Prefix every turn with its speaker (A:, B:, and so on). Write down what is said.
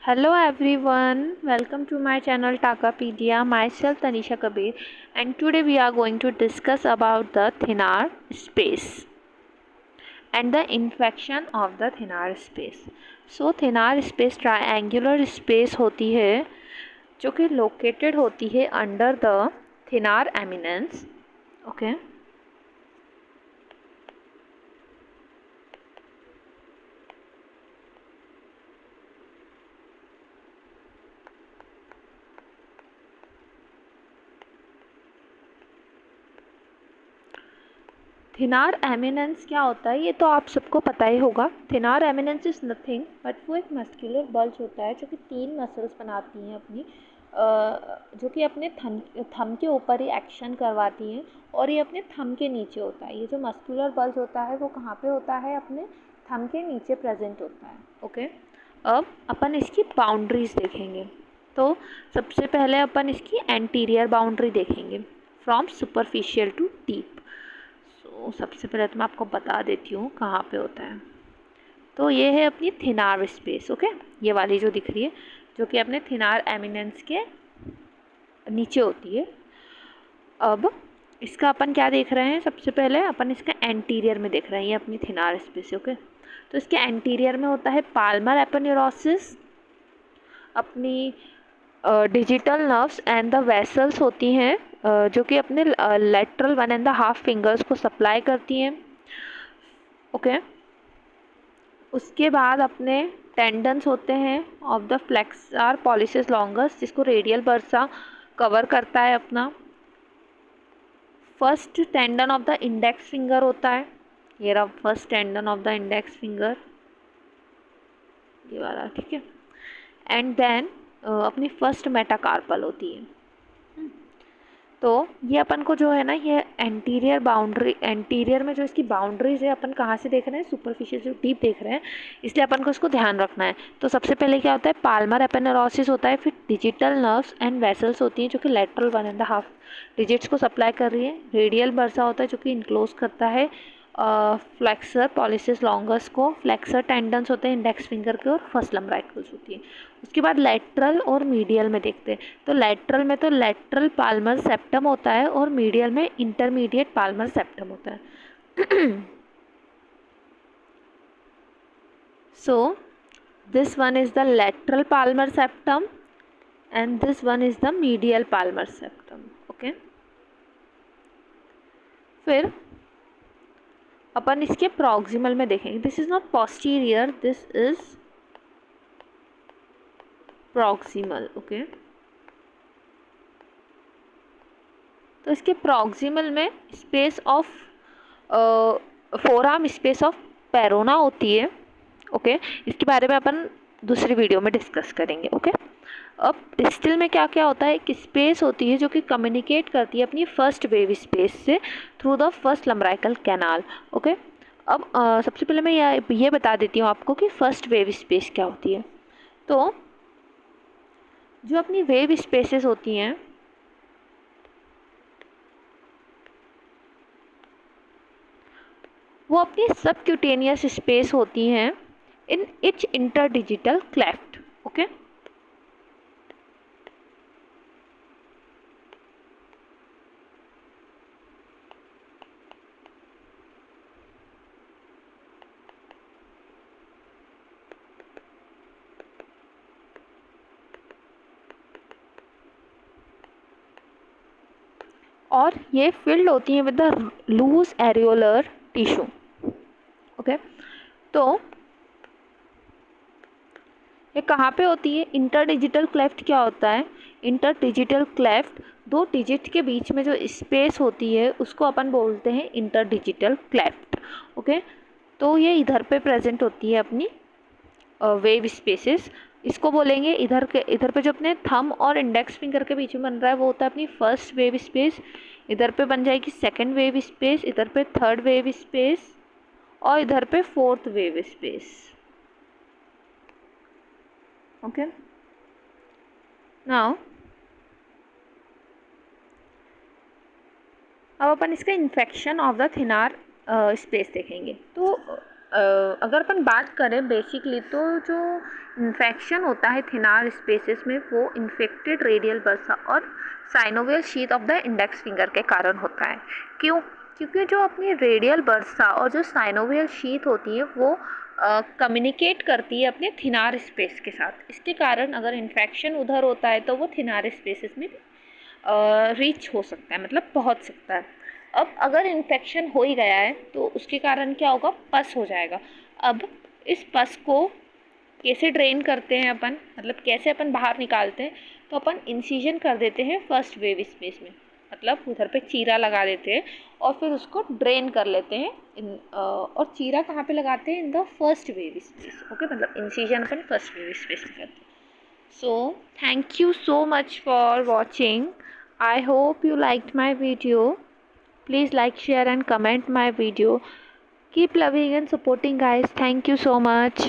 A: Hello everyone, welcome to my channel Takapedia. Myself Tanisha Kabir, and today we are going to discuss about the Thenard space and the infection of the Thenard space. So Thenard space triangular space होती है जो कि located होती है under the Thenard eminence. Okay. Thenar eminence क्या होता है ये तो आप सबको पता ही होगा. थिनार एमिनेंस इज़ नथिंग बट वो एक मस्कुलर बल्ज होता है जो कि 3 मसल्स बनाती हैं अपनी जो कि अपने थम के ऊपर ही एक्शन करवाती हैं और ये अपने थम के नीचे होता है. ये जो मस्कुलर बल्ज होता है वो कहाँ पे होता है? अपने थम के नीचे प्रेजेंट होता है. ओके. अब अपन इसकी बाउंड्रीज देखेंगे. तो सबसे पहले अपन इसकी एंटीरियर बाउंड्री देखेंगे फ्रॉम सुपरफिशियल टू डीप. तो सबसे पहले तो मैं आपको बता देती हूँ कहाँ पे होता है. तो ये है अपनी थिनार स्पेस. ओके. ये वाली जो दिख रही है जो कि अपने थिनार एमिनेंस के नीचे होती है. अब इसका अपन क्या देख रहे हैं? सबसे पहले अपन इसका एंटीरियर में देख रहे हैं. ये अपनी थिनार स्पेस. ओके. तो इसके एंटीरियर में होता है पाल्मर एपोन्यूरोसिस, अपनी digital nerves and the vessels होती हैं जो कि अपने लेटरल 1.5 फिंगर्स को सप्लाई करती हैं. ओके. उसके बाद अपने टेंडन्स होते हैं of the flexor pollicis longus जिसको रेडियल बर्सा कवर करता है अपना. First tendon of the index finger होता है. ये रहा first tendon of the index finger, ये वाला. ठीक है. एंड देन अपनी फर्स्ट मेटाकार्पल होती है. तो ये अपन को जो है ना, ये एंटीरियर बाउंड्री, एंटीरियर में जो इसकी बाउंड्रीज है अपन कहाँ से देख रहे हैं? सुपरफिशियल से डीप देख रहे हैं, इसलिए अपन को इसको ध्यान रखना है. तो सबसे पहले क्या होता है? पाल्मर एपोन्यूरोसिस होता है. फिर डिजिटल नर्व्स एंड वेसल्स होती हैं जो कि लेटरल 1.5 डिजिट्स को सप्लाई कर रही है. रेडियल बर्सा होता है जो कि इनक्लोज करता है फ्लेक्सर पॉलिसिस लॉन्गस को. फ्लेक्सर टेंडन्स होते हैं इंडेक्स फिंगर के और फर्स्ट लम्ब्राइकल्स होती है. उसके बाद लेटरल और मीडियल में देखते हैं. तो लेटरल में तो लेटरल पाल्मर सेप्टम होता है और मीडियल में इंटरमीडिएट पाल्मर सेप्टम होता है. So this one is the lateral palmar septum and this one is the medial palmar septum. Okay. फिर अपन इसके प्रॉक्सिमल में देखेंगे. This is not posterior, this is proximal. Okay. तो इसके प्रॉक्सिमल में space of forearm space of Parona होती है. ओके. इसके बारे में अपन दूसरी वीडियो में डिस्कस करेंगे. ओके. अब डिस्टल में क्या क्या होता है? एक स्पेस होती है जो कि कम्युनिकेट करती है अपनी फर्स्ट वेव स्पेस से through the first lumbrical canal. Okay. अब सबसे पहले मैं ये बता देती हूँ आपको कि फर्स्ट वेव स्पेस क्या होती है. तो जो अपनी वेव स्पेसेस होती हैं वो अपनी सबक्यूटेनियस स्पेस होती हैं in each interdigital cleft. Okay. और ये फिल्ड होती हैं with the loose areolar tissue. Okay. तो ये कहाँ पे होती है? इंटरडिजिटल क्लेफ्ट क्या होता है? इंटरडिजिटल क्लेफ्ट दो डिजिट के बीच में जो स्पेस होती है उसको अपन बोलते हैं इंटरडिजिटल क्लेफ्ट. ओके. तो ये इधर पे प्रेजेंट होती है अपनी वेव स्पेसेस. इसको बोलेंगे इधर पे जो अपने थम और इंडेक्स फिंगर के बीच में बन रहा है वो होता है अपनी फर्स्ट वेव स्पेस. इधर पे बन जाएगी सेकंड वेव स्पेस, इधर पे थर्ड वेव स्पेस और इधर पे fourth wave space. Okay. Now अब अपन इसका इन्फेक्शन ऑफ द थिनार स्पेस देखेंगे. तो अगर अपन बात करें बेसिकली तो जो इन्फेक्शन होता है थिनार स्पेसेस में वो इन्फेक्टेड रेडियल बर्सा और synovial sheath of the index finger के कारण होता है। क्यों? क्योंकि जो अपनी रेडियल बर्सा और जो साइनोवियल शीथ होती है वो कम्युनिकेट करती है अपने थिनार स्पेस के साथ। इसके कारण अगर इन्फेक्शन उधर होता है तो वो थिनार स्पेसेस में रीच हो सकता है, मतलब पहुंच सकता है। अब अगर इन्फेक्शन हो ही गया है तो उसके कारण क्या होगा, पस हो जाएगा। अब इस पस को कैसे ड्रेन करते हैं अपन, मतलब कैसे अपन बाहर निकालते हैं, तो अपन इंसिजन कर देते हैं फर्स्ट वेव स्पेस में, मतलब उधर पे चीरा लगा देते हैं और फिर उसको ड्रेन कर लेते हैं और चीरा कहाँ पे लगाते हैं, in the first web space. Okay, मतलब इंसिजन अपन फर्स्ट वेव स्पेस में करते हैं। So, thank you so much for watching. I hope you liked my video. Please like, share and comment my video. Keep loving and supporting guys. Thank you so much.